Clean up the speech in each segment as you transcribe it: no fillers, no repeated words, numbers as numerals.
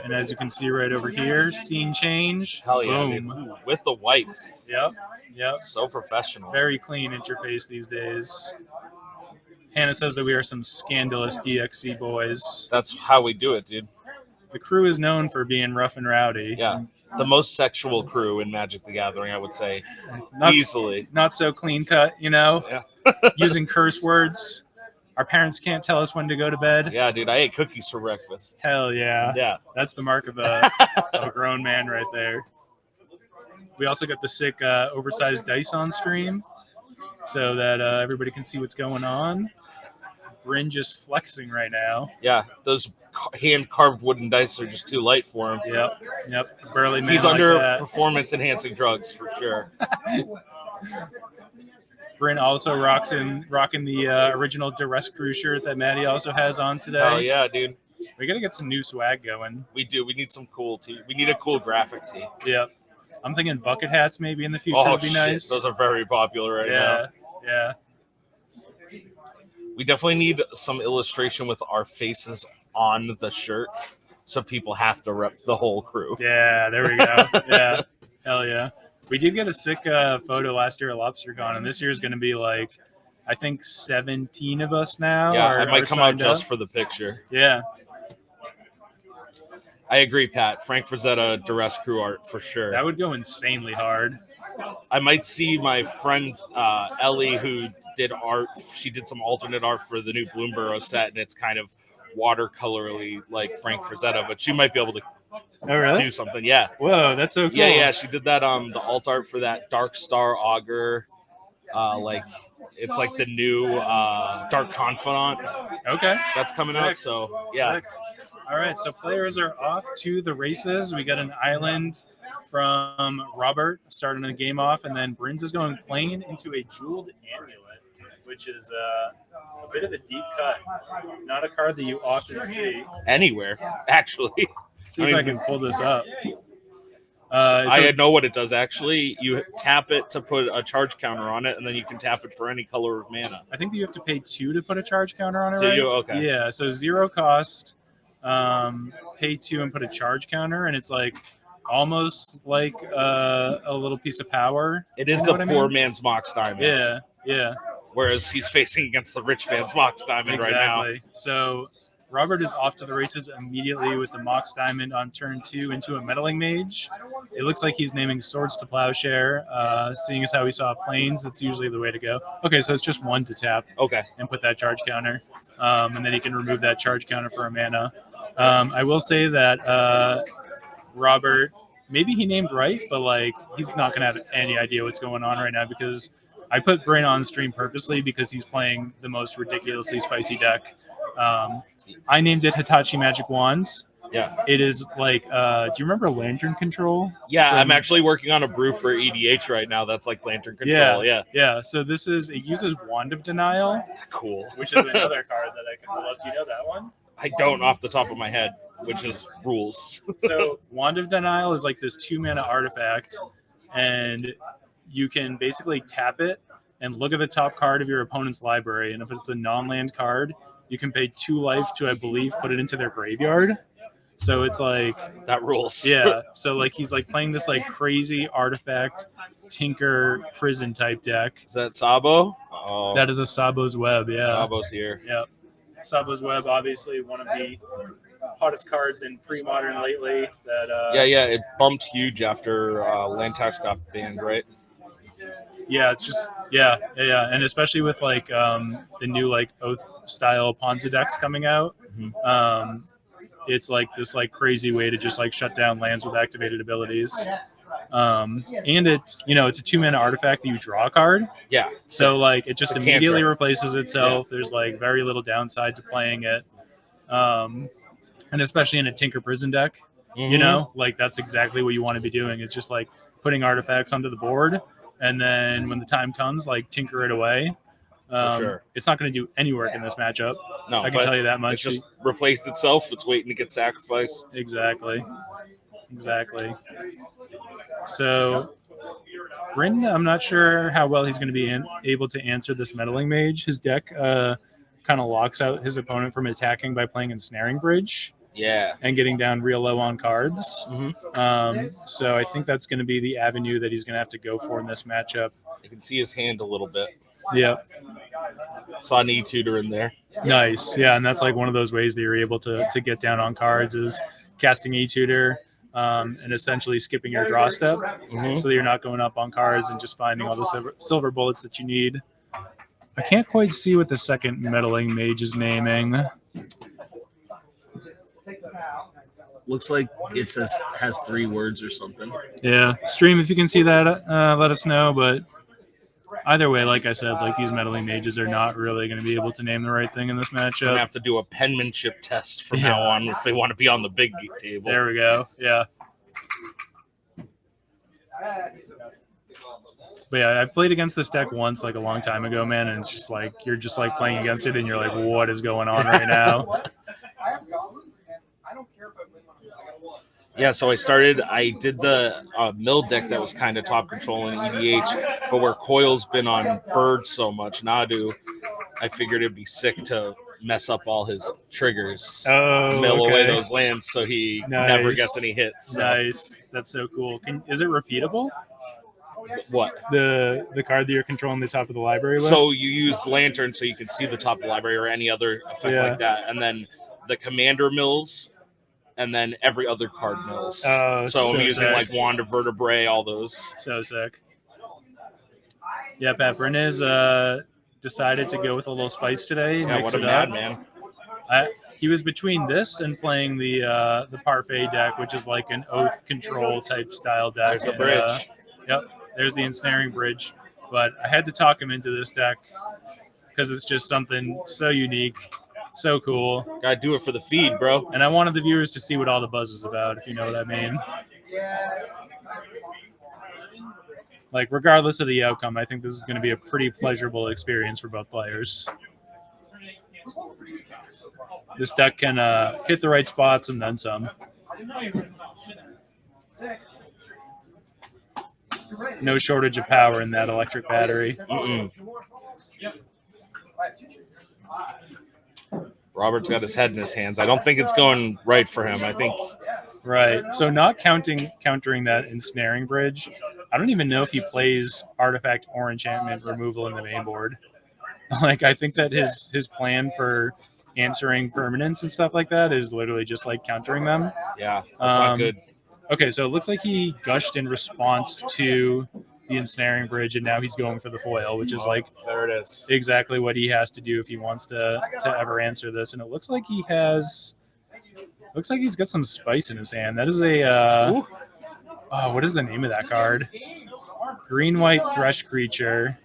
And as you can see right over here, scene change. Hell yeah, Boom. dude. Ooh, with the white. Yep. So professional. Very clean interface these days. Hannah says that we are some scandalous DXC boys. That's how we do it, dude. The crew is known for being rough and rowdy. Yeah. The most sexual crew in Magic the Gathering, I would say. Easily. Not so clean cut, Yeah. Using curse words. Our parents can't tell us when to go to bed. Yeah, dude. I ate cookies for breakfast. Hell yeah. Yeah. That's the mark of a grown man right there. We also got the sick oversized dice on stream so that everybody can see what's going on. Bryn just flexing right now. Yeah, those hand-carved wooden dice are just too light for him. Yep. Burly man. He's under like performance-enhancing drugs for sure. Bryn also rocking the original Duress Crew shirt that Maddie also has on today. Oh yeah, dude. We gotta get some new swag going. We do. We need some cool tee. We need a cool graphic tee. Yep. I'm thinking bucket hats maybe in the future would be nice. Those are very popular right now. Yeah. We definitely need some illustration with our faces on the shirt, so people have to rep the whole crew. Yeah, there we go. Yeah, hell yeah. We did get a sick photo last year at LobsterCon, and this year is going to be like, I think 17 of us now. Yeah, I might come out just for the picture. Yeah. I agree, Pat. Frank Frazetta Duress Crew art for sure. That would go insanely hard. I might see my friend Ellie, who did art. She did some alternate art for the new Bloomborough set, and it's kind of watercolorly like Frank Frazetta, but she might be able to do something. Yeah. Whoa, that's so cool. Yeah. She did that the alt art for that Dark Star Augur. It's like the new Dark Confidant. Okay. That's coming out. So yeah. Sick. All right, so players are off to the races. We got an island from Robert starting the game off, and then Brins is going plain into a Jeweled Amulet, which is a bit of a deep cut. Not a card that you often see. Anywhere, actually. See if I can pull this up. I know what it does, actually. You tap it to put a charge counter on it, and then you can tap it for any color of mana. I think that you have to pay 2 to put a charge counter on it, Do right? you? Okay. Yeah, so 0 cost. Pay 2 and put a charge counter, and it's like almost like a little piece of power. It is the poor man's Mox Diamond. Yeah. Whereas he's facing against the rich man's Mox Diamond right now. So Robert is off to the races immediately with the Mox Diamond on turn 2 into a Meddling Mage. It looks like he's naming Swords to Plowshare. Seeing as how we saw Plains, that's usually the way to go. Okay, so it's just 1 to tap. Okay. And put that charge counter. And then he can remove that charge counter for a mana. I will say that Robert, maybe he named right, but like he's not gonna have any idea what's going on right now because I put Brain on stream purposely because he's playing the most ridiculously spicy deck. I named it Hitachi Magic Wand. Yeah. It is like, do you remember Lantern Control? Yeah, I'm actually working on a brew for EDH right now. That's like Lantern Control. Yeah. So it uses Wand of Denial. Cool. Which is another card that I can pull up. Do you know that one? I don't off the top of my head, which is rules. So Wand of Denial is like this 2-mana artifact, and you can basically tap it and look at the top card of your opponent's library. And if it's a non-land card, you can pay 2 life to, I believe, put it into their graveyard. So it's like that rules. Yeah. So like he's like playing this like crazy artifact Tinker prison type deck. Is that Sabo? Oh. That is a Sabo's Web. Yeah. Sabo's here. Yep. Sabo's Web, obviously one of the hottest cards in pre-modern lately. It bumped huge after Lantax got banned, right? Yeah, it's just and especially with like the new like Oath style Ponza decks coming out, it's like this like crazy way to just like shut down lands with activated abilities. And it's it's a 2-mana artifact that you draw a card. Yeah. So like it just immediately replaces itself. Yeah. There's like very little downside to playing it. And especially in a Tinker Prison deck, like that's exactly what you want to be doing. It's just like putting artifacts onto the board, and then when the time comes, like tinker it away. For sure. It's not going to do any work in this matchup. No, I can tell you that much. It's just replaced itself. It's waiting to get sacrificed. Exactly. So, Bryn, I'm not sure how well he's going to be able to answer this Meddling Mage. His deck kind of locks out his opponent from attacking by playing Ensnaring Bridge. Yeah. and getting down real low on cards. So I think that's going to be the avenue that he's going to have to go for in this matchup. You can see his hand a little bit. Yep. Saw an E-tutor in there. Nice. Yeah, and that's like one of those ways that you're able to get down on cards is casting E-tutor and essentially skipping your draw step so that you're not going up on cards and just finding all the silver bullets that you need. I can't quite see what the second meddling mage is naming. Looks like it has 3 words or something. Yeah. Stream, if you can see that, let us know. But either way, like I said, like these meddling mages are not really going to be able to name the right thing in this Gonna matchup. have to do a penmanship test from now on if they want to be on the big table. There we go. Yeah. But yeah, I played against this deck once, like a long time ago, man, and it's just like you're just like playing against it, and you're like, what is going on right now? Yeah, so I did the mill deck that was kind of top control in EDH, but where Coil's been on Bird so much, Nadu, I figured it'd be sick to mess up all his triggers, mill away those lands so he never gets any hits. So. Nice. That's so cool. Is it repeatable? What? The card that you're controlling the top of the library with? So you use Lantern so you can see the top of the library or any other effect like that. And then the Commander mills, and then every other card mills. So I'm using sick. like Wand of Vertebrae, all those. So sick. Yeah, Pat Brennez decided to go with a little spice today. Yeah, mix what a it up. madman. He was between this and playing the Parfait deck, which is like an Oath Control type style deck. There's the bridge. Yep, there's the Ensnaring Bridge. But I had to talk him into this deck because it's just something so unique, so cool. Gotta do it for the feed, bro. And I wanted the viewers to see what all the buzz is about, if you know what I mean. Like, regardless of the outcome, I think this is going to be a pretty pleasurable experience for both players. This deck can hit the right spots and then some. No shortage of power in that electric battery. Robert's got his head in his hands. I don't think it's going right for him. I think Right. So not countering that Ensnaring Bridge, I don't even know if he plays artifact or enchantment removal in the main board. Like, I think that his plan for answering permanents and stuff like that is literally just like countering them. Yeah, that's not good. Okay, so it looks like he gushed in response to the Ensnaring Bridge, and now he's going for the foil, which is like there it is. Exactly what he has to do if he wants to ever answer this. And it looks like he's got some spice in his hand. That is a what is the name of that card? Green-white Thresh creature.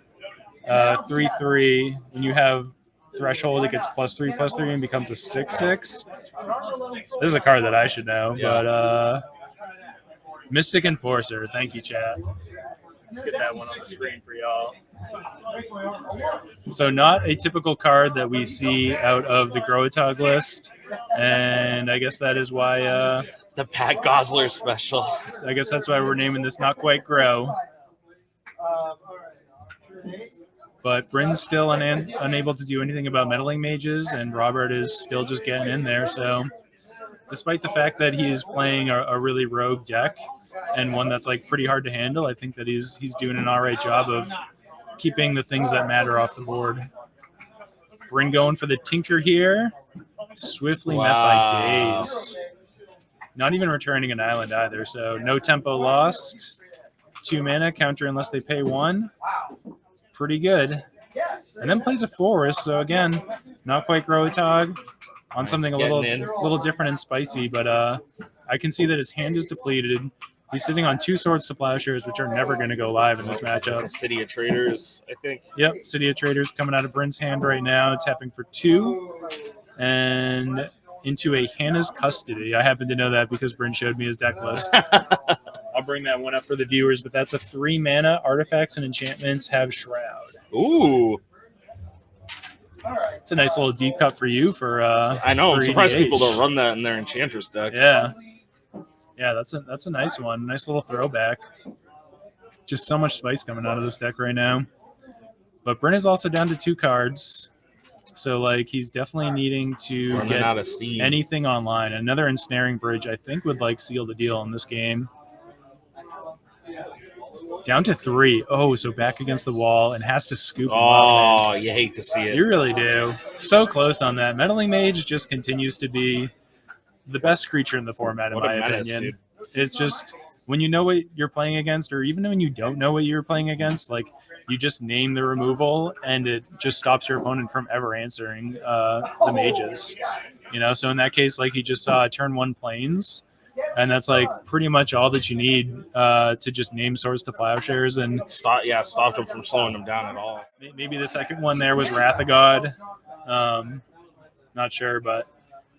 3/3. When you have Threshold, it gets +3/+3 and becomes a 6/6. This is a card that I should know, but Mystic Enforcer. Thank you, chat. Let's get that one on the screen for y'all. So not a typical card that we see out of the Groatog list, and I guess that is why the Pat Gosler special. I guess that's why we're naming this Not Quite Grow. But Bryn's still unable to do anything about meddling mages, and Robert is still just getting in there. So despite the fact that he is playing a really rogue deck and one that's like pretty hard to handle, I think that he's doing an all right job of keeping the things that matter off the board. Bryn going for the Tinker here. Swiftly met by Daze. Not even returning an island either, so no tempo lost. 2 mana, counter unless they pay 1. Pretty good. And then plays a Forest, so again, not quite Groatog. On something a little different and spicy, but I can see that his hand is depleted. He's sitting on 2 Swords to Plowshares, which are never going to go live in this matchup. City of Traders, I think. Yep, City of Traders coming out of Bryn's hand right now, tapping for 2. And into a Hannah's Custody. I happen to know that because Bryn showed me his deck list. I'll bring that one up for the viewers, but that's a 3 mana. Artifacts and enchantments have Shroud. Ooh. It's a nice little deep cut for you for I know. I'm surprised people don't run that in their Enchantress decks. Yeah. Yeah, that's a nice one. Nice little throwback. Just so much spice coming out of this deck right now. But Bryn is also down to 2 cards. So like he's definitely needing to Running get out of steam. anything online. Another ensnaring bridge, I think, would like seal the deal in this game. Down to 3. Oh, so back against the wall and has to scoop him up. Oh, you hate to see it. You really do. So close on that. Meddling Mage just continues to be the best creature in the format, in What a my menace, opinion. dude. It's just when you know what you're playing against, or even when you don't know what you're playing against, like you just name the removal and it just stops your opponent from ever answering the mages. You know, so in that case, like he just saw turn 1 planes. And that's like pretty much all that you need to just name Swords to Plowshares. And stopped him from slowing him down at all. maybe the second one there was Wrath of God. Not sure, but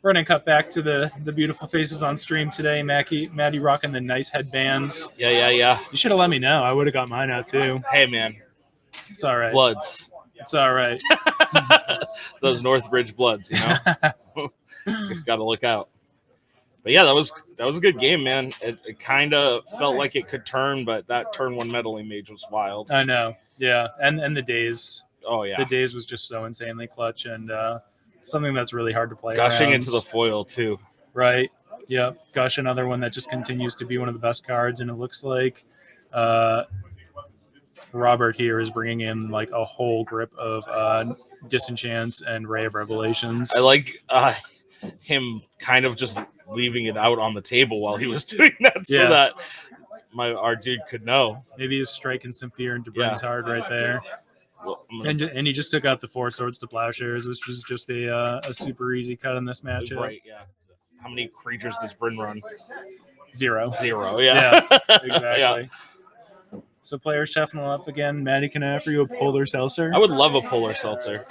we're going to cut back to the beautiful faces on stream today. Maddie rocking the nice headbands. Yeah. You should have let me know. I would have got mine out too. Hey, man. It's all right. Bloods. It's all right. Those Northbridge Bloods, you know? Got to look out. But yeah, that was a good game, man. It kind of felt like it could turn, but that turn 1 Meddling Mage was wild. I know. Yeah. And the days. Oh, yeah. The days was just so insanely clutch and something that's really hard to play. Gushing around. into the foil, too. Right. Yep. Gush, another one that just continues to be one of the best cards. And it looks like Robert here is bringing in like a whole grip of Disenchants and Ray of Revelations. I like him kind of just leaving it out on the table while he was doing that so that our dude could know. Maybe he's striking some fear into Bryn's heart right there. Well, and he just took out the 4 Swords to Plowshares, which is just a super easy cut in this matchup. Right, yeah. How many creatures does Bryn run? 0. 0, yeah. Exactly. Yeah. So players shuffling up again. Maddie, can I offer you a Polar Seltzer? I would love a Polar Seltzer.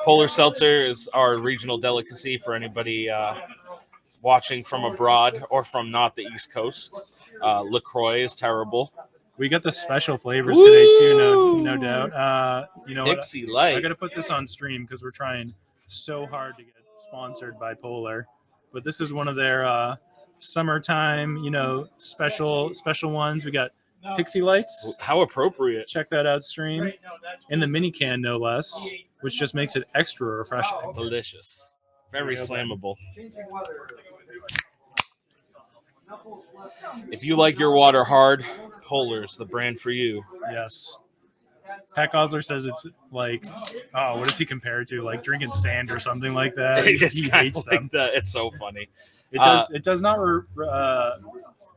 Polar Seltzer is our regional delicacy for anybody watching from abroad or from not the East Coast. LaCroix is terrible. We got the special flavors today too, no doubt. You know Pixie what? Light. I got to put this on stream because we're trying so hard to get sponsored by Polar. But this is one of their summertime, special ones. We got Pixie Lights. How appropriate. Check that out, stream. In the mini can, no less, which just makes it extra refreshing. Delicious. Very slammable. If you like your water hard, Polar's the brand for you. Yes. Pat Gosler says it's like, what does he compare it to? Like drinking sand or something like that. He hates them. That. It's so funny. It does not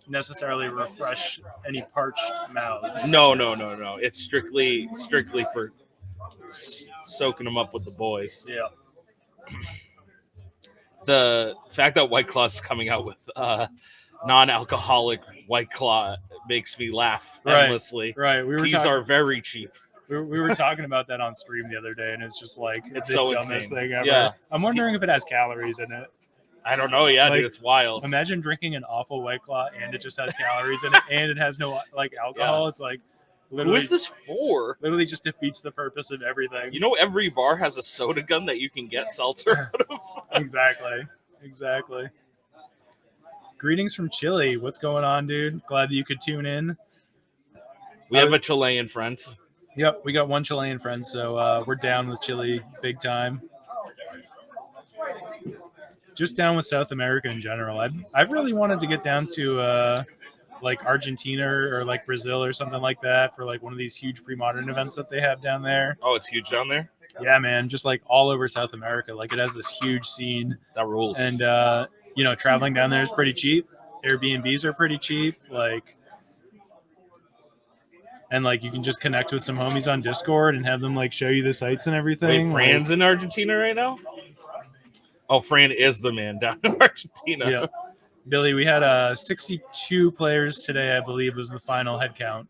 necessarily refresh any parched mouths. No. It's strictly for soaking them up with the boys. Yeah. The fact that White Claw is coming out with non-alcoholic White Claw makes me laugh endlessly. Right. These are very cheap. We were talking about that on stream the other day, and it's just like it's the so dumbest insane. thing ever. Yeah. I'm wondering if it has calories in it. I don't know. Yeah, dude, it's wild. Imagine drinking an awful White Claw and it just has calories in it, and it has no alcohol. Yeah. It's like literally. Who is this for? Literally just defeats the purpose of everything. You know, every bar has a soda gun that you can get seltzer out of. Exactly. Greetings from Chile. What's going on, dude? Glad that you could tune in. We have a Chilean friend. Yep, we got one Chilean friend, so we're down with Chile big time. Just down with South America in general. I've really wanted to get down to like Argentina or like Brazil or something like that for like one of these huge pre-modern events that they have down there. Oh, it's huge down there? Yeah, man. Just like all over South America. Like it has this huge scene. That rules. And traveling down there is pretty cheap. Airbnbs are pretty cheap. And you can just connect with some homies on Discord and have them show you the sites and everything. Wait, Fran's in Argentina right now? Oh, Fran is the man down in Argentina. Yeah. Billy, we had 62 players today, I believe, was the final head count.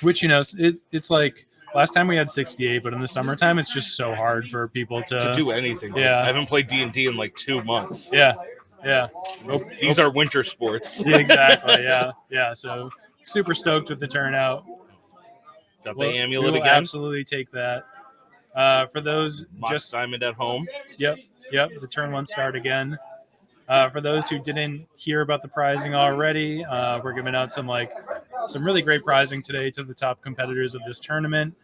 Which, it's like last time we had 68, but in the summertime, it's just so hard for people to do anything. Yeah. I haven't played D&D in 2 months. Yeah. These are winter sports. Yeah, exactly. Yeah. So super stoked with the turnout. Got the amulet we will again. Absolutely take that. For those just Diamond at home. Yep. The turn 1 start again. For those who didn't hear about the prizing already, we're giving out some some really great prizing today to the top competitors of this tournament.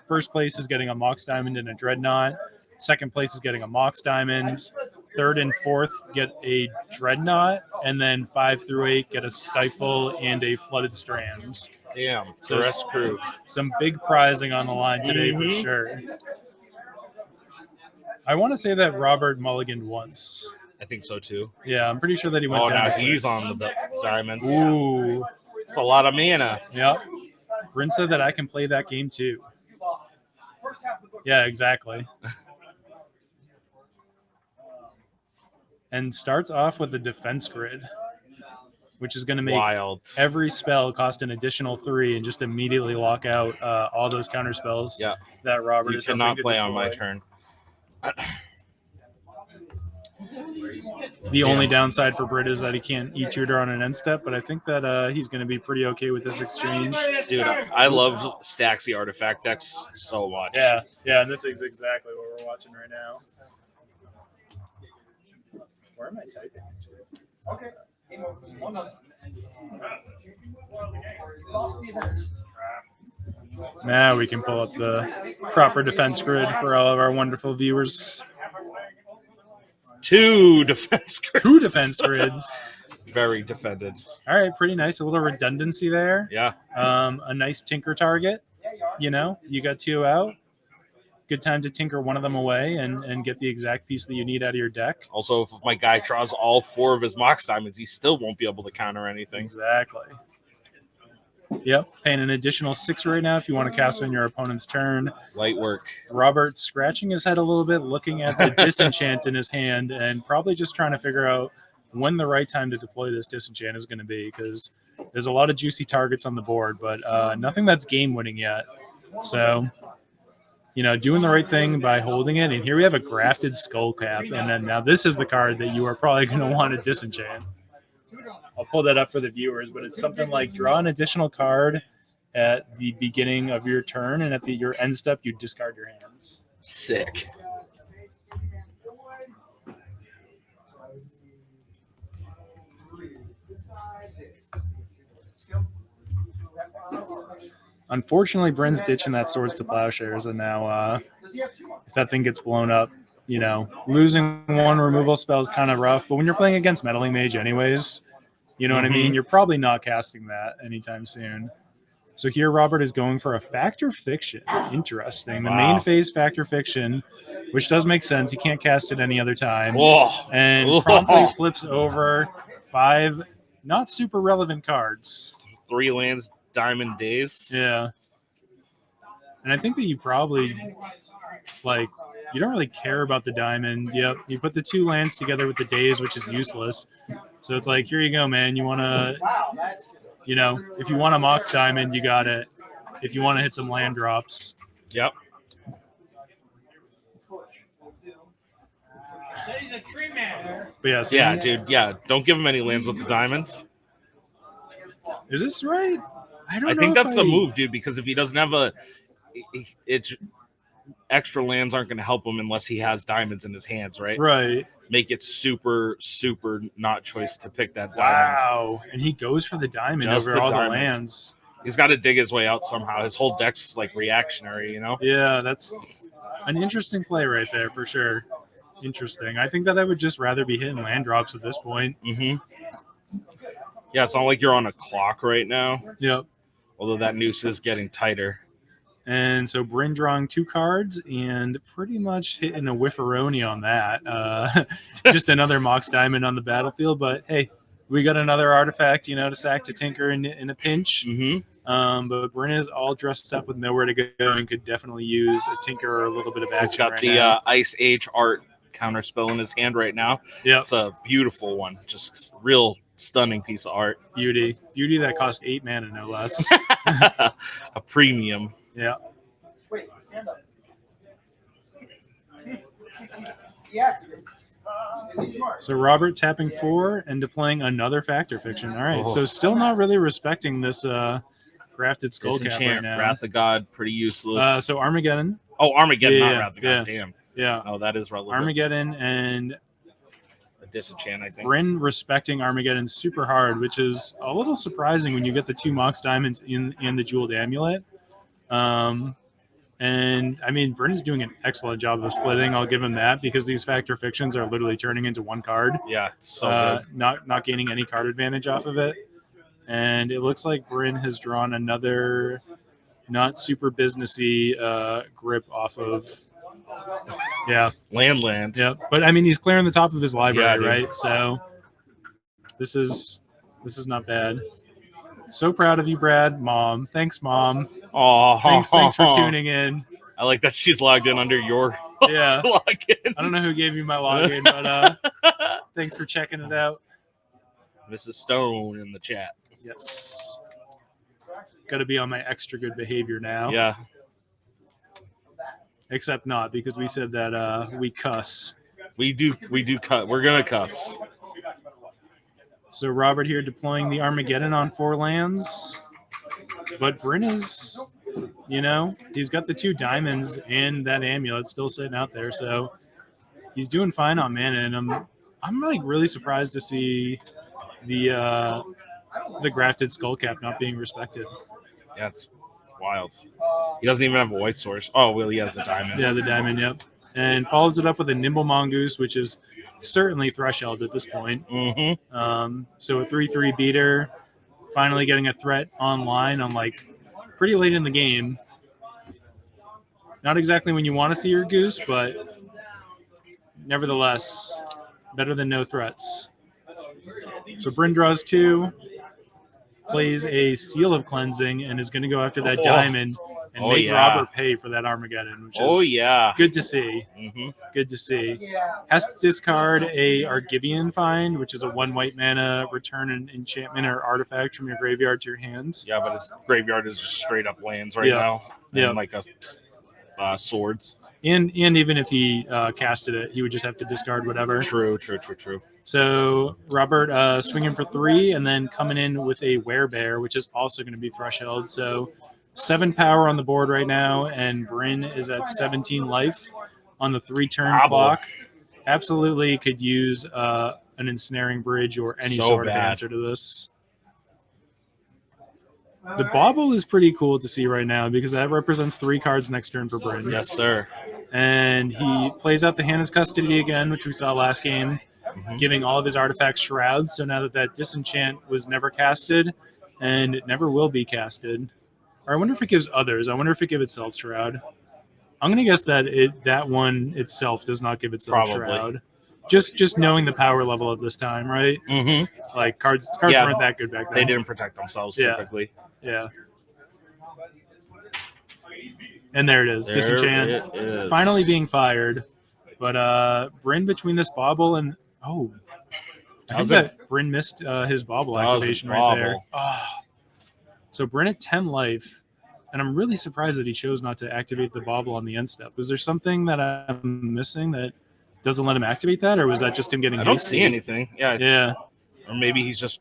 First place is getting a Mox Diamond and a Dreadnought. Second place is getting a Mox Diamond. Third and fourth get a Dreadnought. And then 5 through 8 get a Stifle and a Flooded Strand. Damn, So Duress crew. Some big prizing on the line today for sure. I want to say that Robert mulliganed once. I think so too. Yeah, I'm pretty sure that he went down. Now to he's 6. on the diamonds. Ooh. It's a lot of mana. Yep. Bryn said that I can play that game too. Yeah, exactly. And starts off with a defense grid, which is going to make every spell cost an additional 3 and just immediately lock out all those counter spells that Robert is cannot play on my turn. The only downside for Brit is that he can't eat tutor on an end step, but I think that he's going to be pretty okay with this exchange. Dude, I love Staxy artifact decks so much. Yeah, and this is exactly what we're watching right now. Where am I typing into? Okay. Now we can pull up the proper defense grid for all of our wonderful viewers. 2 defense grids. 2 defense grids. Very defended. All right, pretty nice. A little redundancy there. Yeah. A nice tinker target. You know, you got 2 out. Good time to tinker one of them away and get the exact piece that you need out of your deck. Also, if my guy draws all 4 of his Mox Diamonds, he still won't be able to counter anything. Exactly. Yep, paying an additional 6 right now if you want to cast on your opponent's turn. Light work. Robert scratching his head a little bit, looking at the disenchant in his hand, and probably just trying to figure out when the right time to deploy this disenchant is going to be, because there's a lot of juicy targets on the board, but nothing that's game-winning yet. So, you know, doing the right thing by holding it. And here we have a grafted Skullcap, and then now this is the card that you are probably going to want to disenchant. I'll pull that up for the viewers, but it's something like draw an additional card at the beginning of your turn, and at your end step, you discard your hands. Sick. Unfortunately, Bryn's ditching that Swords to Plowshares, and now if that thing gets blown up, you know, losing 1 removal spell is kind of rough, but when you're playing against Meddling Mage anyways, you know what I mean? You're probably not casting that anytime soon. So here Robert is going for a Factor Fiction. Interesting. The main phase Factor Fiction, which does make sense. He can't cast it any other time. And promptly flips over 5 not super relevant cards. 3 lands, Diamond Days. Yeah. And I think that you probably, like, you don't really care about the diamond. Yep. You put the 2 lands together with the days, which is useless. So it's like, here you go, man. You want to, you know, if you want a Mox Diamond, you got it. If you want to hit some land drops. Yep. But yeah, dude. Yeah. Don't give him any lands with the diamonds. Is this right? I think that's the move, dude, because if he doesn't have it's extra lands aren't going to help him unless he has diamonds in his hands, right? Right. Make it super, super not choice to pick that diamond. Wow. And he goes for the diamond just over all the lands. He's got to dig his way out somehow. His whole deck's like reactionary, you know? Yeah, that's an interesting play right there for sure. Interesting. I think that I would just rather be hitting land drops at this point. Mm-hmm. Yeah, it's not like you're on a clock right now. Yep. Although that noose is getting tighter. And so Bryn drawing 2 cards and pretty much hitting a whifferoni on that. Just another Mox Diamond on the battlefield. But, hey, we got another artifact, you know, to sack to Tinker in a pinch. Mm-hmm. But Bryn is all dressed up with nowhere to go and could definitely use a Tinker or a little bit of action. He's got the Ice Age art counter spell in his hand right now. Yeah, it's a beautiful one. Just real stunning piece of art. Beauty that cost 8 mana, no less. A premium. Yeah. Wait, stand up. Yeah. So Robert tapping 4 and deploying another Factor Fiction. All right, so still not really respecting this grafted Skullcap right now. Wrath of God, pretty useless. So Armageddon. Oh, Armageddon, not Wrath of God. Damn. Yeah. Oh, that is relevant. Armageddon and a disenchant, I think. Bryn respecting Armageddon super hard, which is a little surprising when you get the 2 Mox Diamonds in the Jeweled Amulet. And I mean, Bryn is doing an excellent job of splitting. I'll give him that, because these Factor Fictions are literally turning into 1 card. Yeah, it's so good. Not gaining any card advantage off of it. And it looks like Bryn has drawn another not super businessy grip off of. Yeah. Land. Yeah. But I mean, he's clearing the top of his library, Yeah, right? So this is not bad. So proud of you, Brad. Mom. Thanks, Mom. Oh, Thanks for tuning in. I like that she's logged in under your Yeah. login. I don't know who gave you my login, but thanks for checking it out. Mrs. Stone in the chat. Yes. Got to be on my extra good behavior now. Yeah. Except not, because we said that we cuss. We do cut. We're gonna cuss. So Robert here deploying the Armageddon on 4 lands. But Bryn is, he's got the 2 diamonds and that amulet still sitting out there. So he's doing fine on mana. And I'm like really surprised to see the grafted skullcap not being respected. Yeah, it's wild. He doesn't even have a white source. Oh, well, he has the diamond. Yeah, the diamond, yep. And follows it up with a Nimble Mongoose, which is certainly threshold at this point. Mm-hmm. So a 3/3 beater, finally getting a threat online on like pretty late in the game. Not exactly when you want to see your goose, but nevertheless, better than no threats. So Bryn draws 2, plays a Seal of Cleansing, and is going to go after that diamond and make Robert pay for that Armageddon, which is good to see. Mm-hmm. Good to see. Has to discard a Argivian Find, which is a 1 white mana, return an enchantment or artifact from your graveyard to your hands. Yeah, but his graveyard is just straight up lands right now. Yeah. And like swords. And even if he casted it, he would just have to discard whatever. True. So Robert swinging for 3, and then coming in with a Werebear, which is also going to be threshold. So 7 power on the board right now, and Bryn is at 17 life on the 3-turn clock. Absolutely could use an Ensnaring Bridge or any sort of answer to this. The Bauble is pretty cool to see right now, because that represents 3 cards next turn for Bryn. Yes, sir. And he plays out the Hannah's Custody again, which we saw last game, giving all of his artifacts Shrouds. So now that Disenchant was never casted, and it never will be casted. Or I wonder if it gives others. I wonder if it gives itself Shroud. I'm going to guess that that one itself does not give itself Shroud. Just knowing the power level at this time, right? Mm-hmm. Like cards weren't that good back then. They didn't protect themselves typically. Yeah. And there it is. Disenchant. Finally being fired. But Bryn between this Bauble and I think that Bryn missed his Bauble activation right there. Oh. So Bryn at 10 life, and I'm really surprised that he chose not to activate the Bauble on the end step. Is there something that I'm missing that doesn't let him activate that, or was that just him getting hasty? I don't see anything. Yeah. Or maybe he's just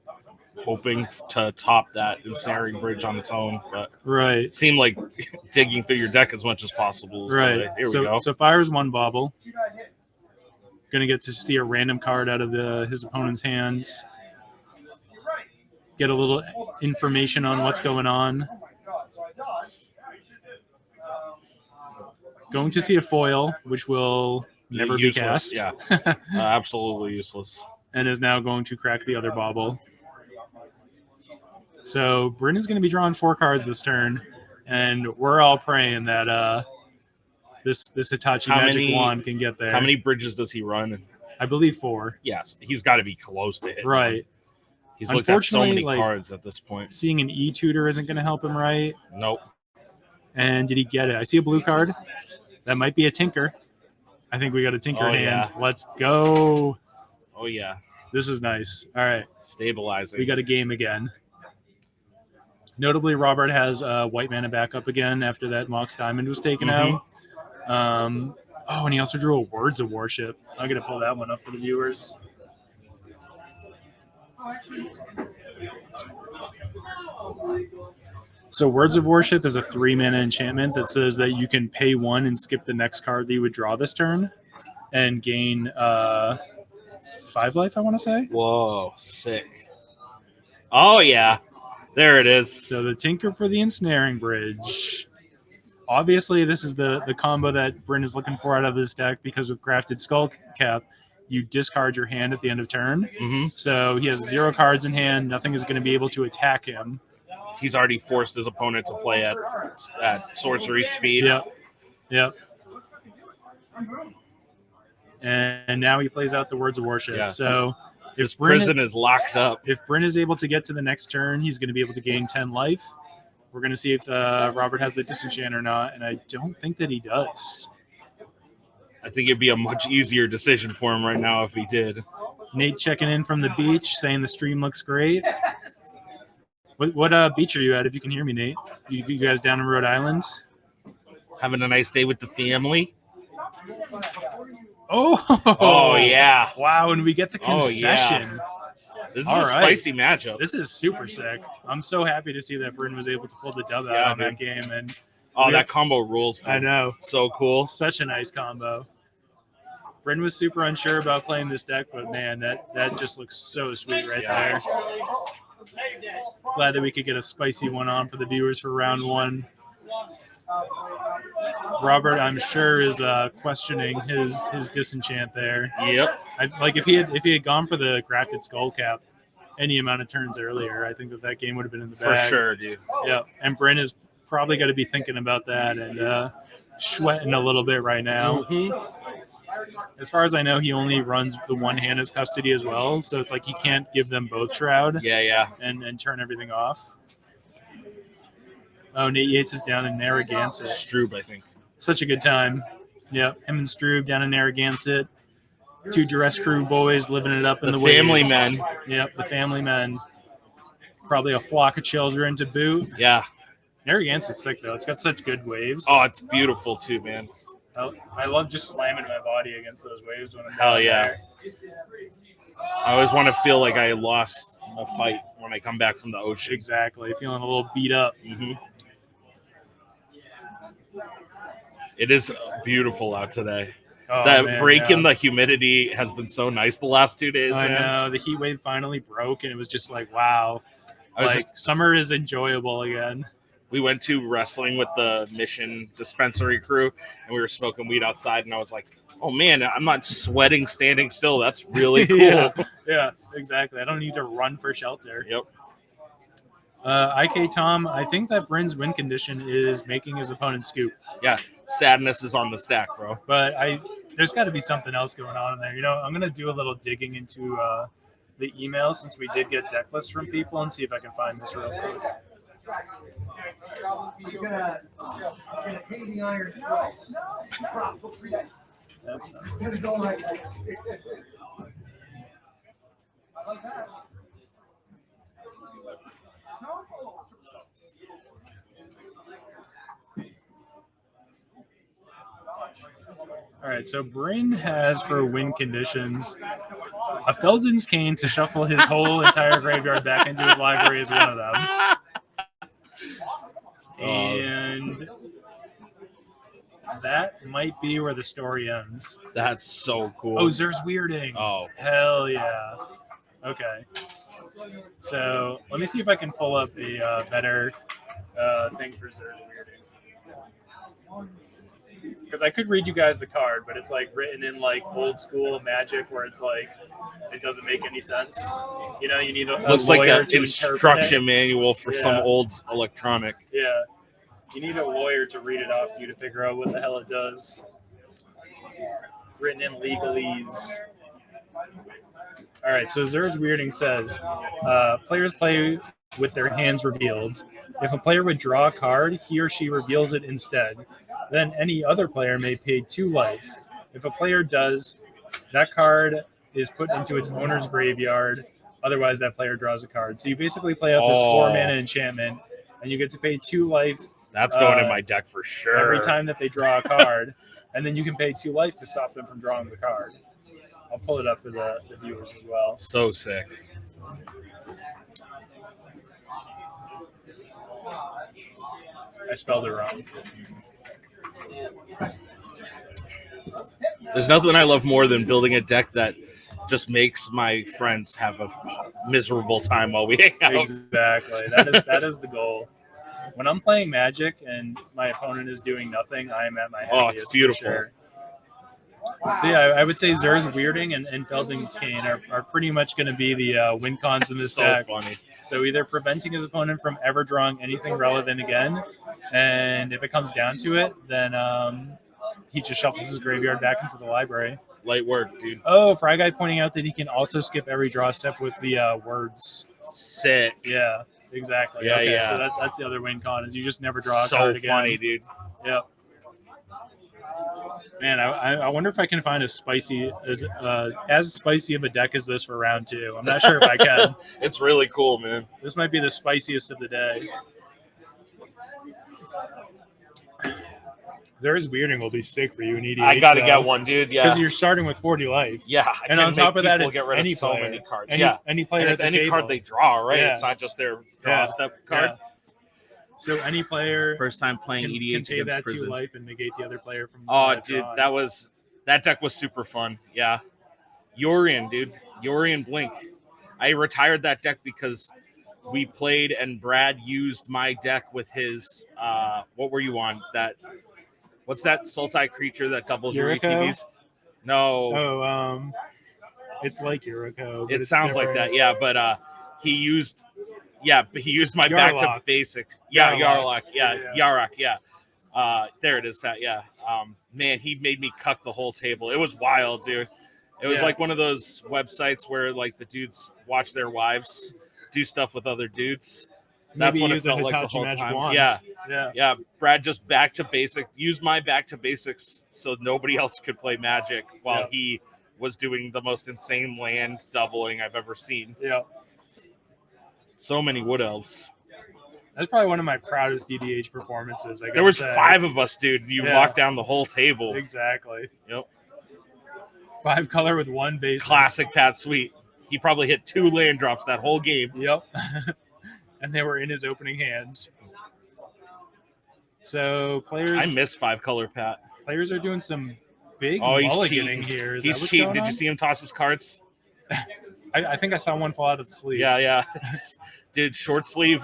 hoping to top that Ensnaring Bridge on its own. But right. It seemed like digging through your deck as much as possible. Right. Here we go. So fires 1 Bauble. Going to get to see a random card out of his opponent's hands. Get a little information on what's going on. Going to see a foil, which will never be cast. Yeah, absolutely useless. And is now going to crack the other Bauble. So Bryn is going to be drawing 4 cards this turn, and we're all praying that this Hitachi Magic Wand can get there. How many bridges does he run? I believe 4. Yes, he's got to be close to it. Right. He's looked at so many cards at this point. Seeing an E-Tutor isn't going to help him, right? Nope. And did he get it? I see a blue card. That might be a Tinker. I think we got a Tinker hand. Yeah. Let's go. Oh, yeah. This is nice. All right. Stabilizing. We got a game again. Notably, Robert has white mana back up again after that Mox Diamond was taken out. And he also drew a Words of Worship. I'm going to pull that one up for the viewers. So Words of Worship is a 3-mana enchantment that says that you can pay 1 and skip the next card that you would draw this turn and gain 5 life, I want to say. Whoa, sick. Oh, yeah. There it is. So the Tinker for the Ensnaring Bridge. Obviously, this is the combo that Bryn is looking for out of this deck, because with Grafted Skull Cap, you discard your hand at the end of turn. Mm-hmm. So he has 0 cards in hand. Nothing is going to be able to attack him. He's already forced his opponent to play at sorcery speed. Yep. And now he plays out the Words of Worship. Yeah. So His prison is locked up. If Bryn is able to get to the next turn, he's going to be able to gain 10 life. We're going to see if Robert has the Disenchant or not, and I don't think that he does. I think it'd be a much easier decision for him right now if he did. Nate checking in from the beach, saying the stream looks great. What beach are you at, if you can hear me, Nate? You guys down in Rhode Island? Having a nice day with the family. Oh, yeah. Wow, and we get the Oh, yeah. concession. This is All a right. spicy matchup. This is super sick. I'm so happy to see that Bryn was able to pull the dub Yeah, out on dude. that game. And That combo rules, too. I know. So cool. Such a nice combo. Bryn was super unsure about playing this deck, but man, that just looks so sweet right there. Glad that we could get a spicy one on for the viewers for round 1. Robert, I'm sure, is questioning his Disenchant there. Yep. If he had gone for the Grafted Skull Cap any amount of turns earlier, I think that game would have been in the bag. For sure, dude. Yeah, and Bryn is probably going to be thinking about that and sweating a little bit right now. Mm-hmm. As far as I know, he only runs the one hand as custody as well, so it's like he can't give them both Shroud Yeah. and turn everything off. Oh, Nate Yates is down in Narragansett. Stroob, I think. Such a good time. Yep, him and Stroob down in Narragansett. 2 Duress Crew boys living it up in the family waves. men. Yep, the family men. Probably a flock of children to boot. Yeah. Narragansett's sick, though. It's got such good waves. Oh, it's beautiful, too, man. I love just slamming my body against those waves when I'm Hell down yeah. there. I always want to feel like I lost a fight when I come back from the ocean. Exactly. Feeling a little beat up. Mm-hmm. It is beautiful out today. Oh, That man, break yeah. in the humidity has been so nice the last 2 days, I man. know. The heat wave finally broke, and it was just like, wow. I was Summer is enjoyable again. We went to wrestling with the Mission dispensary crew, and we were smoking weed outside, and I was like, oh, man, I'm not sweating standing still. That's really cool. Yeah, exactly. I don't need to run for shelter. Yep. IK Tom, I think that Bryn's win condition is making his opponent scoop. Yeah, sadness is on the stack, bro. But there's got to be something else going on in there. You know, I'm going to do a little digging into the email, since we did get deck lists from people, and see if I can find this real quick. He's gonna pay the iron twice. That's not He's gonna go right there. I like that. All right, so Bryn has for win conditions a Felden's Cane to shuffle his whole entire graveyard back into his library is one of them. And that might be where the story ends. That's so cool. Oh, Zer's Weirding. Oh. Hell yeah. Okay. So let me see if I can pull up a better thing for Zer's Weirding. Because I could read you guys the card, but it's like written in like old school Magic, where it's like it doesn't make any sense. You know, you need a Looks like lawyer an to instruction interpret it. manual for some Yeah. old electronic. Yeah, you need a lawyer to read it off to you to figure out what the hell it does. Written in legalese. All right, so Zer's Weirding says, players play with their hands revealed. If a player would draw a card, he or she reveals it instead. Then any other player may pay 2 life. If a player does, that card is put into its owner's graveyard. Otherwise, that player draws a card. So you basically play out this 4-mana enchantment, and you get to pay 2 life That's going in my deck for sure. every time that they draw a card. And then you can pay 2 life to stop them from drawing the card. I'll pull it up for the viewers as well. So sick. I spelled it wrong. There's nothing I love more than building a deck that just makes my friends have a miserable time while we hang out. Exactly. That is the goal. When I'm playing Magic and my opponent is doing nothing, I am at my happiest. Oh, it's beautiful. For sure. So yeah, I would say Zer's Weirding and Felding's Cane are pretty much going to be the win cons in this so deck. funny. So either preventing his opponent from ever drawing anything relevant again, and if it comes down to it, then he just shuffles his graveyard back into the library. Light work, dude. Oh, Fry Guy pointing out that he can also skip every draw step with the words. Sick. Yeah, exactly. Yeah, okay, yeah. So that's the other win con is you just never draw a So card again. funny, dude. Yep. Man, I wonder if I can find as spicy of a deck as this for round 2. I'm not sure if I can. It's really cool, man. This might be the spiciest of the day. There's Weirding will be sick for you in EDH. I gotta get one, dude. Yeah, because you're starting with 40 life. Yeah, and on top of that, it's get rid any of so player. many cards. Any player and at it's the any table. card they draw, right? Yeah. It's not just their draw step card. Yeah. So any player First time playing can EDH pay against that Prison. 2 life and negate the other player from. Oh, dude, drawing. that deck was super fun. Yeah, Yorion, dude, Yorion Blink. I retired that deck because we played and Brad used my deck with his. What were you on? What's that Sultai creature that doubles your Yuriko? ETBs? No. Oh, it's like Yuriko. It sounds like that, yeah. But he used my back to Yarlock. basics. Yeah, Yarlock. Yarlock. Yarak. Yeah. There it is, Pat. Yeah. Man, he made me cuck the whole table. It was wild, dude. It was like one of those websites where like the dudes watch their wives do stuff with other dudes. That's Maybe what it use a felt like the Hitachi whole Magic time. Wand. Yeah. Yeah. Brad just back to basics. Used my back to basics so nobody else could play Magic while he was doing the most insane land doubling I've ever seen. Yeah. So many Wood Elves. That's probably one of my proudest DDH performances. There was 5 of us, dude. You locked down the whole table. Exactly. Yep. 5 color with 1 base. Classic Pat Sweet. He probably hit 2 land drops that whole game. Yep. And they were in his opening hands. So players. I miss 5 color Pat. Players are doing some big he's mulliganing cheating. here. He's cheating. Did you see him toss his cards? I think I saw one fall out of the sleeve. Yeah. Dude, short sleeve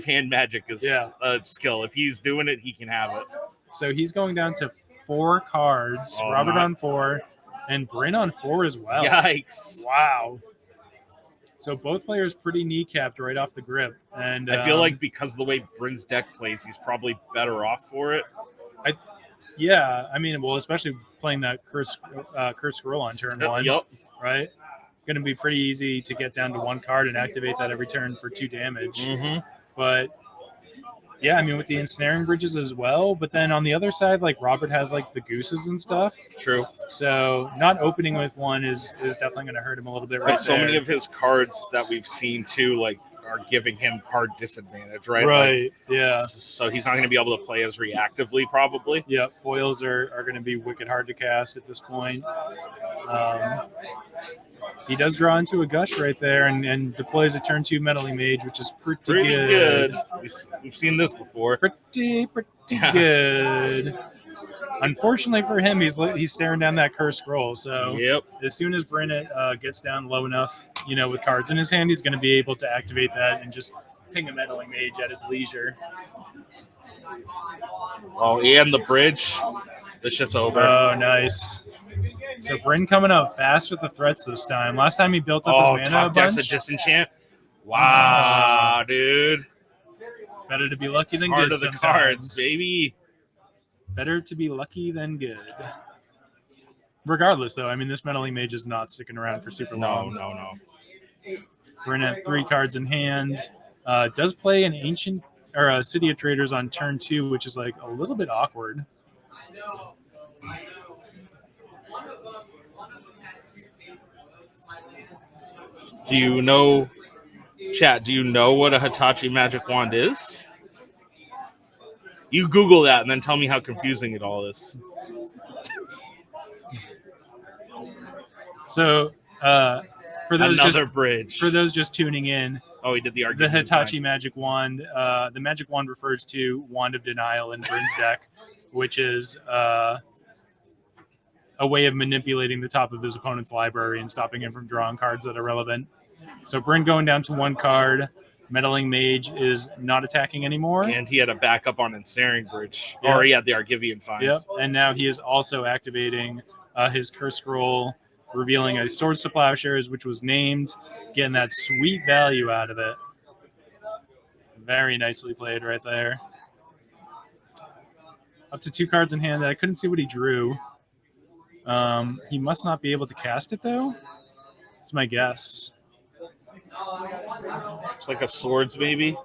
hand magic is a skill. If he's doing it, he can have it. So he's going down to 4 cards. Robert on 4, and Bryn on 4 as well. Yikes! Wow. So both players pretty kneecapped right off the grip, and I feel like because of the way Bryn's deck plays, he's probably better off for it. I mean, well, especially playing that Curse Scroll on turn 1. Yep. Right. Going to be pretty easy to get down to 1 card and activate that every turn for 2 damage. Mm-hmm. But yeah, I mean, with the ensnaring bridges as well. But then on the other side, like Robert has like the gooses and stuff. True. So not opening with 1 is definitely going to hurt him a little bit. Right. So many of his cards that we've seen too, like, are giving him card disadvantage, right? Right. Like, yeah. So he's not going to be able to play as reactively, probably. Yeah. Foils are going to be wicked hard to cast at this point. He does draw into a gush right there and deploys a turn 2 meddling mage, which is pretty good. We've seen this before. Pretty good. Unfortunately for him, he's staring down that Curse Scroll. So as soon as Bryn gets down low enough, with cards in his hand, he's going to be able to activate that and just ping a meddling mage at his leisure. Oh, and the bridge. This shit's over. Oh, nice. So Bryn coming up fast with the threats this time. Last time he built up his mana a deck's bunch. a disenchant. Wow, dude. Better to be lucky than Heart good of the sometimes. cards, baby. Better to be lucky than good. Regardless, though, I mean, this meddling mage is not sticking around for super long. No. We're gonna have 3 cards in hand. Does play an ancient or a City of Traders on turn 2, which is like a little bit awkward. Do you know, chat, do you know what a Hitachi Magic Wand is? You Google that and then tell me how confusing it all is. So, for those bridge. For those just tuning in, he did the argument. The Hitachi Magic Wand. The Magic Wand refers to Wand of Denial in Bryn's deck, which is a way of manipulating the top of his opponent's library and stopping him from drawing cards that are relevant. So Bryn going down to 1 card. Meddling Mage is not attacking anymore. And he had a backup on Ensnaring Bridge. Yep. Or he had the Argivian Fines. Yep, and now he is also activating his Curse Scroll, revealing a Swords to Plowshares, which was named, getting that sweet value out of it. Very nicely played right there. Up to 2 cards in hand. I couldn't see what he drew. He must not be able to cast it, though. That's my guess. It's like a Swords, maybe.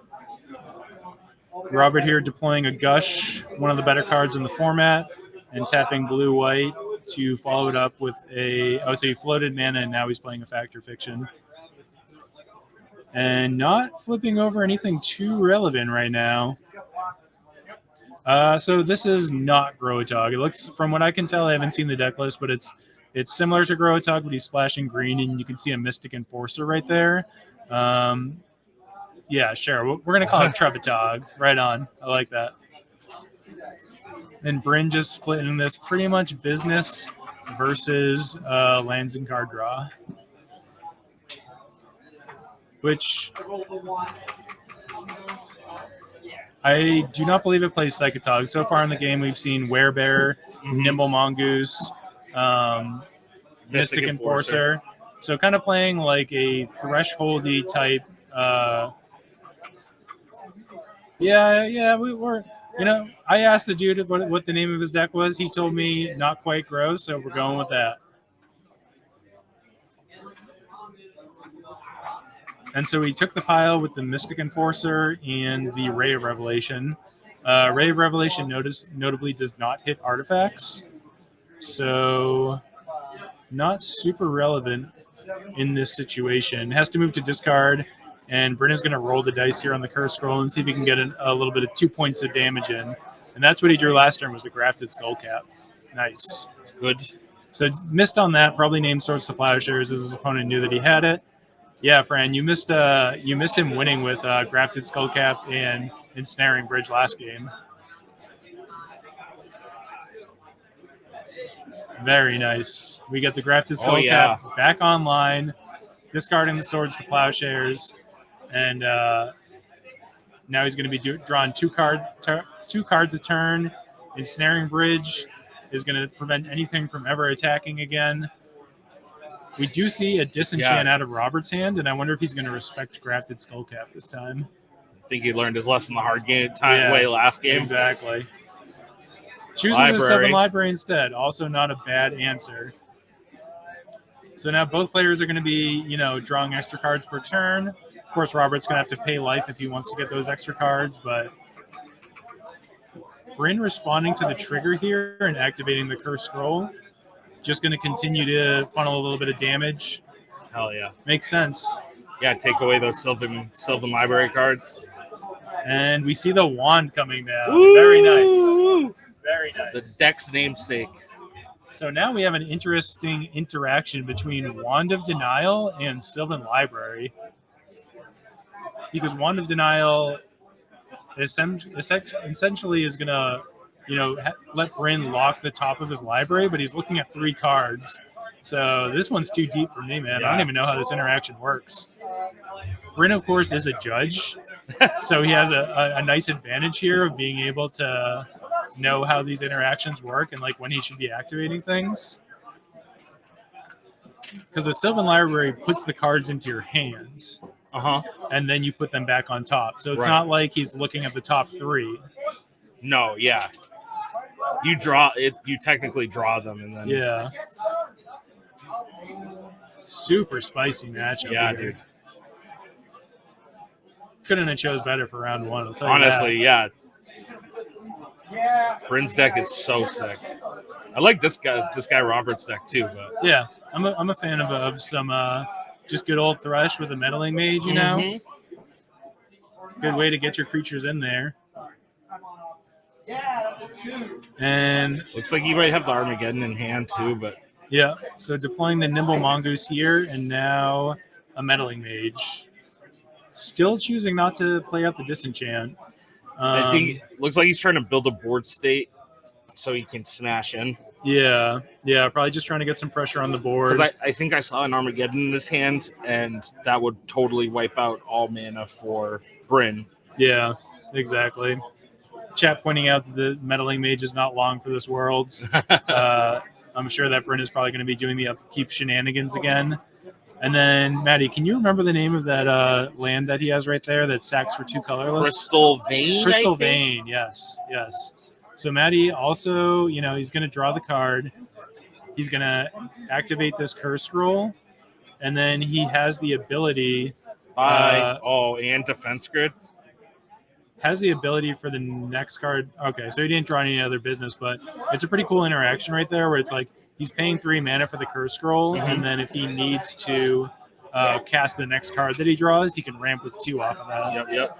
Robert here deploying a Gush, one of the better cards in the format, and tapping blue-white to follow it up with a... Oh, so he floated mana, and now he's playing a Factor Fiction. And not flipping over anything too relevant right now. So this is not Growatog. It looks, from what I can tell, I haven't seen the deck list, but it's similar to Growatog, but he's splashing green, and you can see a Mystic Enforcer right there. Yeah, sure. We're going to call it Trevatog. Right on. I like that. And Bryn just splitting this pretty much business versus lands and card draw. Which I do not believe it plays Psychotog. So far in the game, we've seen Werebear, Nimble Mongoose, Mystic Enforcer. So kind of playing like a thresholdy type. We were. You know, I asked the dude what the name of his deck was. He told me not quite gross, so we're going with that. And so he took the pile with the Mystic Enforcer and the Ray of Revelation. Ray of Revelation notably does not hit artifacts, so not super relevant in this situation. Has to move to discard, and Bryn is going to roll the dice here on the Curse Scroll and see if he can get a little bit of 2 points of damage in. And that's what he drew last turn, was the Grafted Skullcap. Nice. It's good. So missed on that, probably named Swords to Plowshares as his opponent knew that he had it. Yeah, Fran, you missed him winning with Grafted Skullcap and Ensnaring Bridge last game. Very nice. We get the Grafted Skullcap back online, discarding the Swords to Plowshares, and now he's going to be drawing 2 cards a turn. Ensnaring Bridge is going to prevent anything from ever attacking again. We do see a disenchant out of Robert's hand, and I wonder if he's going to respect Grafted Skullcap this time. I think he learned his lesson the hard way last game. Exactly. Chooses a 7 library instead. Also not a bad answer. So now both players are going to be, drawing extra cards per turn. Of course, Robert's going to have to pay life if he wants to get those extra cards, but Bryn responding to the trigger here and activating the Curse Scroll. Just going to continue to funnel a little bit of damage. Hell yeah. Makes sense. Yeah, take away those Sylvan library cards. And we see the wand coming down. Woo! Very nice. Very nice. The deck's namesake. So now we have an interesting interaction between Wand of Denial and Sylvan Library. Because Wand of Denial essentially is going to let Bryn lock the top of his library, but he's looking at 3 cards. So this one's too deep for me, man. Yeah. I don't even know how this interaction works. Bryn, of course, is a judge, so he has a nice advantage here of being able to know how these interactions work and like when he should be activating things. Because the Sylvan Library puts the cards into your hand, and then you put them back on top. So it's not like he's looking at the top 3. No, yeah. You draw it. You technically draw them, and then super spicy matchup. Yeah, here. dude. Couldn't have chose better for round 1. I'll tell you honestly, that. yeah. Bryn's deck is so sick. I like this guy Robert's deck too, but yeah, I'm a fan of some just good old Thresh with a Meddling Mage. Good way to get your creatures in there. And looks like he might have the Armageddon in hand too, but yeah. So deploying the Nimble Mongoose here, and now a Meddling Mage. Still choosing not to play out the Disenchant. I think it looks like he's trying to build a board state so he can smash in. Yeah, probably just trying to get some pressure on the board. Because I think I saw an Armageddon in his hand, and that would totally wipe out all mana for Bryn. Yeah, exactly. Chat pointing out that the meddling mage is not long for this world. I'm sure that Bryn is probably going to be doing the upkeep shenanigans again. And then, Maddie, can you remember the name of that land that he has right there that sacks for 2 colorless? Crystal Vein. Crystal Vein, yes. So Maddie also, he's going to draw the card. He's going to activate this curse scroll, and then he has the ability. And defense grid. Has the ability for the next card. Okay, so he didn't draw any other business, but it's a pretty cool interaction right there where it's like he's paying 3 mana for the curse scroll, and then if he needs to cast the next card that he draws, he can ramp with 2 off of that. Yep.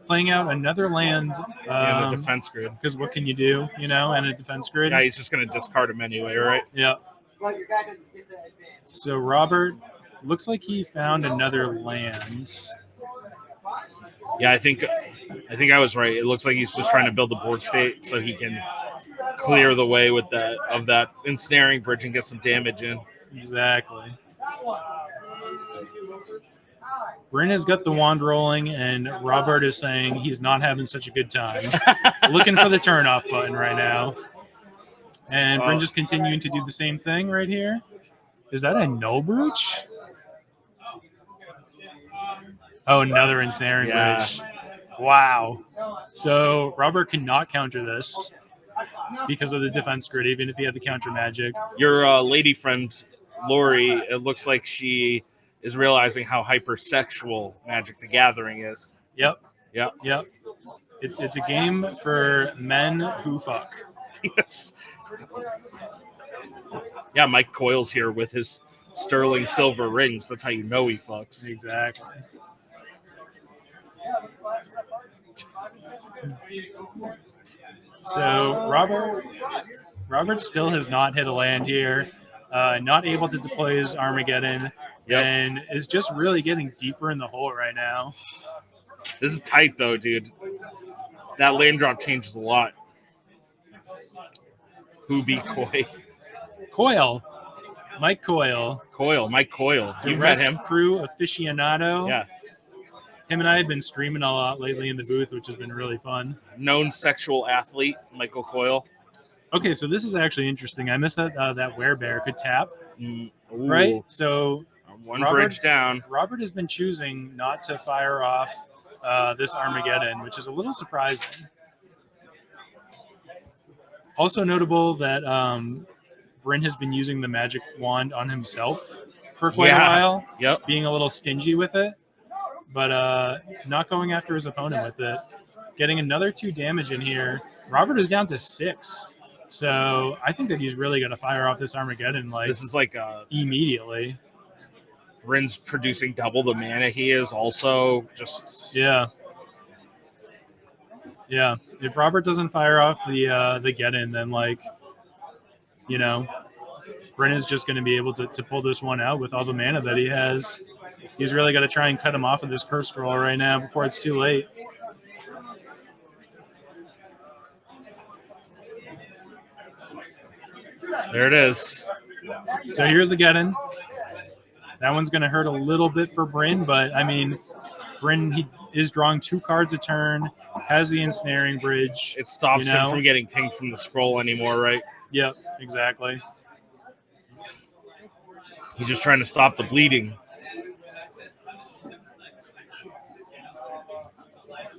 Playing out another land. And a defense grid. Because what can you do, and a defense grid? Yeah, he's just going to discard him anyway, right? Yeah. So Robert, looks like he found another land. Yeah, I think I was right. It looks like he's just trying to build the board state so he can clear the way with that ensnaring bridge and get some damage in. Exactly. Bryn has got the wand rolling, and Robert is saying he's not having such a good time. Looking for the turn-off button right now. And Bryn just continuing to do the same thing right here. Is that a no brooch? Oh, another ensnaring bridge. Wow. So Robert cannot counter this because of the defense grid, even if he had the counter magic. Your lady friend, Lori, it looks like she is realizing how hypersexual Magic the Gathering is. Yep. It's a game for men who fuck. Yes. Yeah, Mike Coyle's here with his sterling silver rings. That's how you know he fucks. Exactly. So Robert still has not hit a land here, not able to deploy his Armageddon, and is just really getting deeper in the hole right now. This is tight though, dude. That land drop changes a lot. Who beat Coy? Coyle. Mike Coyle. Mike Coyle. The You've met Rest him. Crew aficionado. Yeah. Him and I have been streaming a lot lately in the booth, which has been really fun. Known sexual athlete, Michael Coyle. Okay, so this is actually interesting. I missed that that werebear could tap, right? So one bridge down. Robert has been choosing not to fire off this Armageddon, which is a little surprising. Also notable that Bryn has been using the magic wand on himself for quite a while. Yep. Being a little stingy with it, but not going after his opponent with it. Getting another 2 damage in here. Robert is down to 6. So I think that he's really going to fire off this Armageddon this is like immediately. Bryn's producing double the mana he is also just Yeah. If Robert doesn't fire off the get-in, then Bryn is just going to be able to pull this one out with all the mana that he has. He's really got to try and cut him off of this curse scroll right now before it's too late. There it is. So here's the get-in. That one's going to hurt a little bit for Bryn, but I mean, Bryn, he is drawing 2 cards a turn, has the ensnaring bridge. It stops him from getting pinged from the scroll anymore, right? Yep, exactly. He's just trying to stop the bleeding.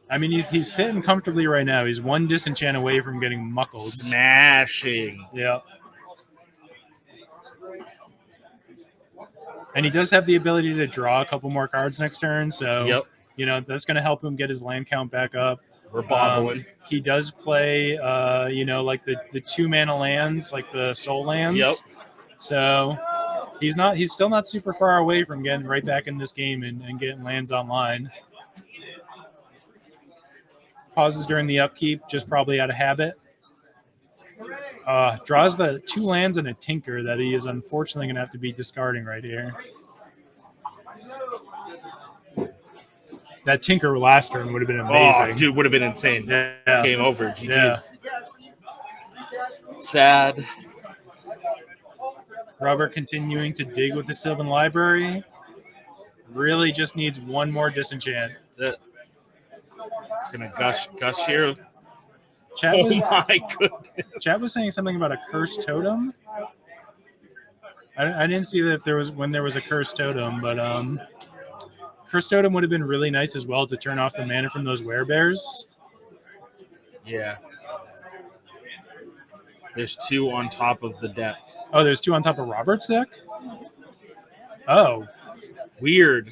I mean, he's sitting comfortably right now. He's 1 disenchant away from getting muckled. Smashing. Yeah. And he does have the ability to draw a couple more cards next turn, so that's going to help him get his land count back up. We're bobbling. He does play, like the 2 mana lands, like the soul lands. Yep. So he's still not super far away from getting right back in this game and getting lands online. Pauses during the upkeep, just probably out of habit. Draws the 2 lands and a tinker that he is unfortunately going to have to be discarding right here. That tinker last turn would have been amazing. Oh, dude, would have been insane. Yeah. Game over. GG's. Yeah. Sad. Robert continuing to dig with the Sylvan Library. Really just needs one more disenchant. That's it. It's gonna gush here. Chat Oh was, my goodness. Chat was saying something about a cursed totem. I didn't see that if there was when there was a cursed totem, but cursed totem would have been really nice as well to turn off the mana from those werebears. Yeah. There's 2 on top of the deck. Oh, there's 2 on top of Robert's deck? Oh. Weird.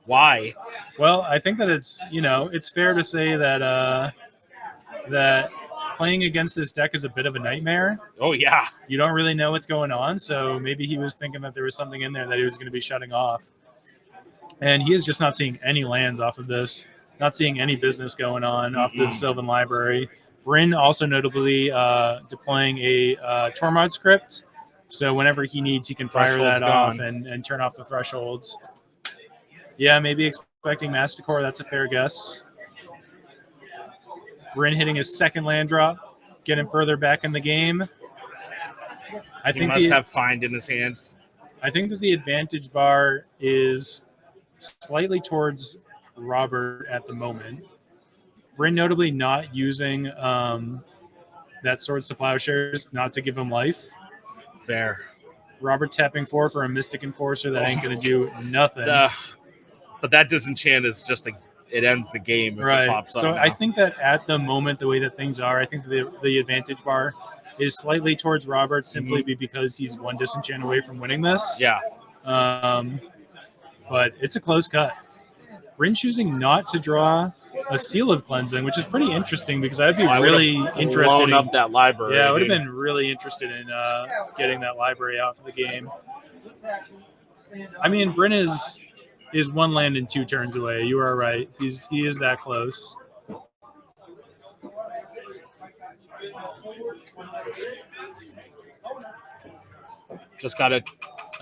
Why? Well, I think that it's fair to say that that playing against this deck is a bit of a nightmare. Oh, yeah. You don't really know what's going on, so maybe he was thinking that there was something in there that he was going to be shutting off. And he is just not seeing any lands off of this, not seeing any business going on off the Sylvan Library. Bryn also notably deploying a Tormod script, so whenever he needs, he can fire Threshold's that off gone. and turn off the thresholds. Yeah, maybe expecting Masticore, that's a fair guess. Bryn hitting his second land drop, getting further back in the game. He must have Find in his hands. I think that the advantage bar is slightly towards Robert at the moment. Bryn notably not using that Swords to Plowshares, not to give him life. Fair. Robert tapping 4 for a Mystic Enforcer that ain't going to do nothing. But that disenchant is just it ends the game if it pops up. So now. I think that at the moment, the way that things are, I think the advantage bar is slightly towards Robert simply because he's 1 disenchant away from winning this. Yeah. But it's a close cut. Bryn choosing not to draw a Seal of Cleansing, which is pretty interesting because I'd be really interested blown up that library. Yeah, I would have been really interested in getting that library out for the game. I mean, Bryn is 1 land and 2 turns away. You are right. He is that close. Just got a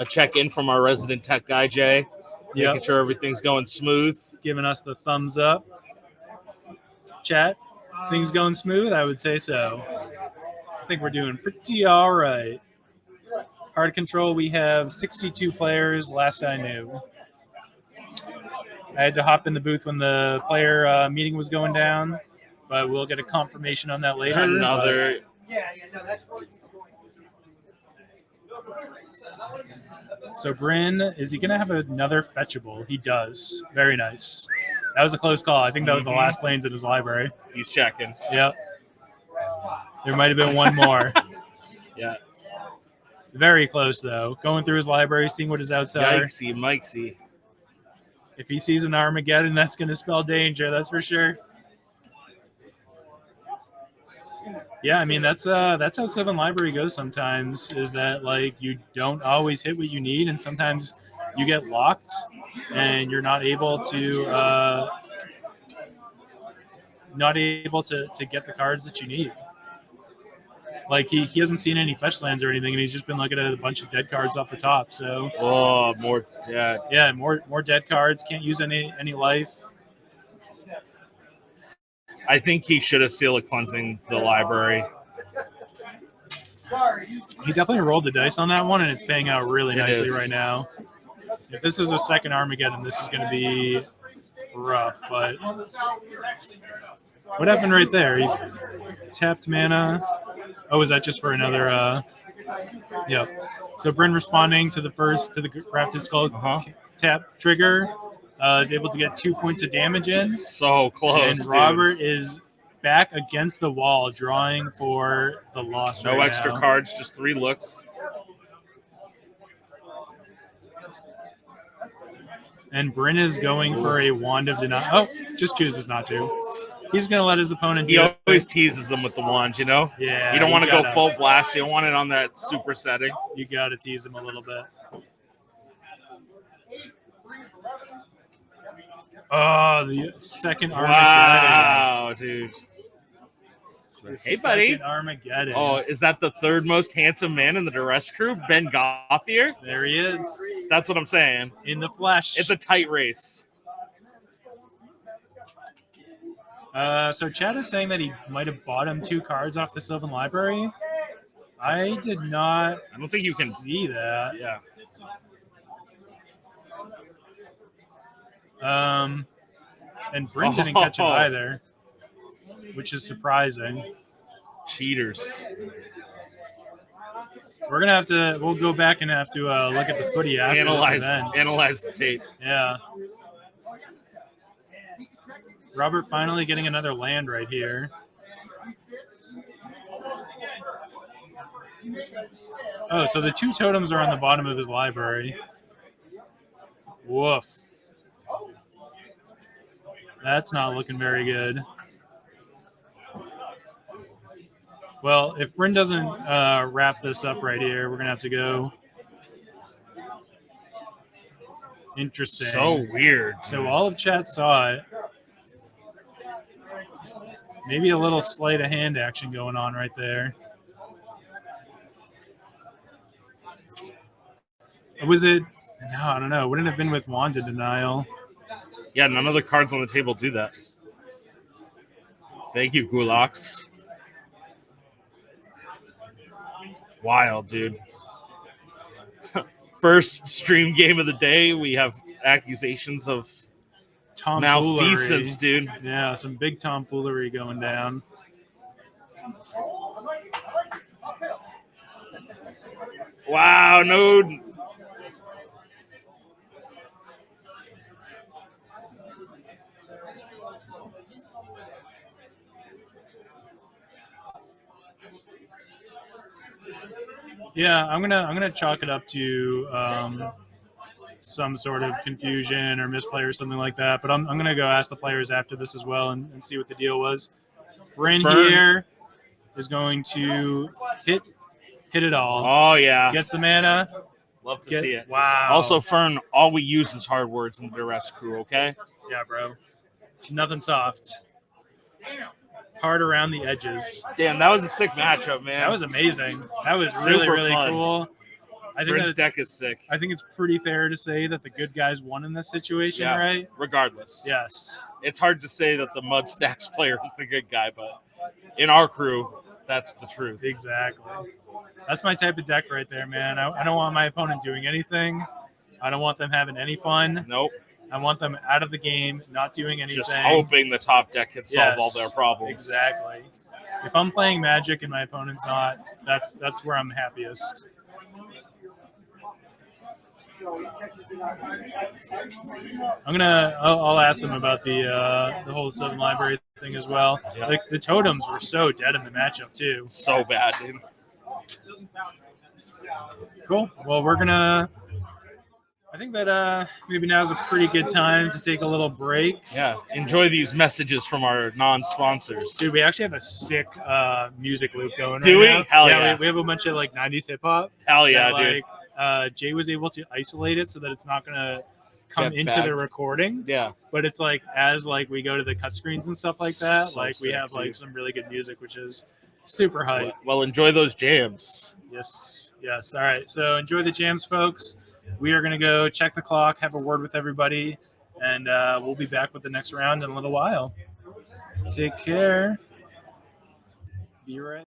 check-in from our resident tech guy, Jay. Making sure everything's going smooth. Giving us the thumbs up. Chat, things going smooth? I would say so. I think we're doing pretty all right. Hard control, we have 62 players, last I knew. I had to hop in the booth when the player meeting was going down, but we'll get a confirmation on that later. Another. That's what So Bryn, is he going to have another fetchable? He does. Very nice. That was a close call. I think that was the last planes in his library. He's checking. Yep. There might have been one more. Yeah. Very close, though. Going through his library, seeing what is outside. Yikesy, Mikesy. If he sees an Armageddon, that's going to spell danger. That's for sure. Yeah, I mean, that's how Sylvan Library goes sometimes, is that, like, you don't always hit what you need, and sometimes you get locked, and you're not able to get the cards that you need. Like, he hasn't seen any fetch lands or anything, and he's just been looking at a bunch of dead cards off the top. So, more dead. Yeah, more dead cards. Can't use any life. I think he should have Seal of Cleansing the library. He definitely rolled the dice on that one, and it's paying out really nicely right now. If this is a second Armageddon, this is going to be rough. But what happened right there? He tapped mana. Oh, was that just for another? Yep. So Bryn responding to the Grafted Skull tap trigger. Is able to get 2 points of damage in. So close. And Robert is back against the wall, drawing for the loss. No extra cards, just 3 looks. And Bryn is going for a Wand of Denial. Oh, just chooses not to. He's going to let his opponent do it. He always teases them with the wand, you know? Yeah. You don't want to go full blast. You don't want it on that super setting. You got to tease him a little bit. Oh, the second Armageddon. Wow, dude. Hey, buddy. Armageddon. Oh, is that the 3rd most handsome man in the Duress crew? Ben Gothier? There he is. That's what I'm saying. In the flesh. It's a tight race. So Chad is saying that he might have bought him 2 cards off the Sylvan Library. I did not. I don't think you can see that. Yeah. And Bryn didn't catch it either, which is surprising. Cheaters. We're gonna have to. We'll go back and have to look at the footy after this event. Analyze the tape. Yeah. Robert finally getting another land right here. Oh, so the 2 totems are on the bottom of his library. Woof. That's not looking very good. Well, if Bryn doesn't wrap this up right here, we're going to have to go. Interesting. So weird. So all of chat saw it. Maybe a little sleight of hand action going on right there. Was it? No, I don't know. Wouldn't have been with Wanda Denial. Yeah, none of the cards on the table do that. Thank you, Gulax. Wild, dude. First stream game of the day. We have accusations of malfeasance, dude. Yeah, some big tomfoolery going down. Wow, no. Yeah, I'm gonna chalk it up to some sort of confusion or misplay or something like that. But I'm gonna go ask the players after this as well and see what the deal was. Bryn here is going to hit it all. Oh yeah, Gets the mana. Love to see it. Wow. Also, Fern, all we use is hard words in the duress crew. Okay. Yeah, bro. Nothing soft. Hard around the edges. Damn, that was a sick matchup, man. That was amazing. That was really, Super really fun. cool. I think Bryn's deck is sick. I think it's pretty fair to say that the good guys won in this situation, right? Regardless. Yes. It's hard to say that the Mud Stacks player is the good guy, but in our crew, that's the truth. Exactly. That's my type of deck right there, man. I don't want my opponent doing anything. I don't want them having any fun. Nope. I want them out of the game, not doing anything. Just hoping the top deck can solve all their problems. Exactly. If I'm playing Magic and my opponent's not, that's where I'm happiest. I'll ask them about the whole Southern Library thing as well. Yeah. Like the totems were so dead in the matchup too. So bad, dude. Cool. Well, I think that maybe now's a pretty good time to take a little break. Yeah. Enjoy these messages from our non-sponsors. Dude, we actually have a sick music loop going Do right we? now. Hell yeah. We have a bunch of like 90s hip hop. Hell yeah, that, dude. Jay was able to isolate it so that it's not going to come Get into the bagged. recording. Yeah. But it's like as like we go to the cut screens and stuff like that, So like we sick, have like dude. some really good music, which is super hype. Well, enjoy those jams. Yes. All right. So enjoy the jams, folks. We are going to go check the clock, have a word with everybody, and we'll be back with the next round in a little while. Take care. Be right.